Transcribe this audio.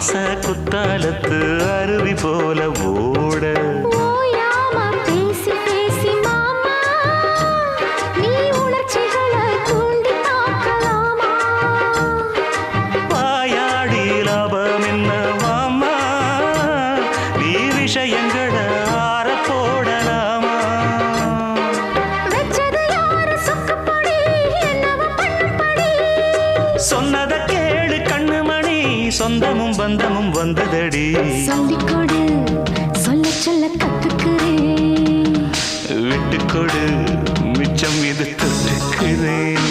ஆச குத்தாலத்து அருவி போல ஓட ஓயாம பேசி பேசி மாமா நீ உணர்ச்சிகளை தூண்டி பார்க்கலாமா வாயாடி லாபம் என்ன மாமா நீ விஷயங்களை ஆற போடலாமா வெச்சது யாரு சொக்கப்படி என்னவ பண்ணும்படி சொன்னத கேளு கண்ணுமணி சொந்தமும் பந்தமும் வந்ததடி சொல்லிக் கொடு சொல்ல சொல்ல கத்துக்கிறேன் விட்டுக்கொடு மிச்சம் இது தொட்டுக்கிறேன்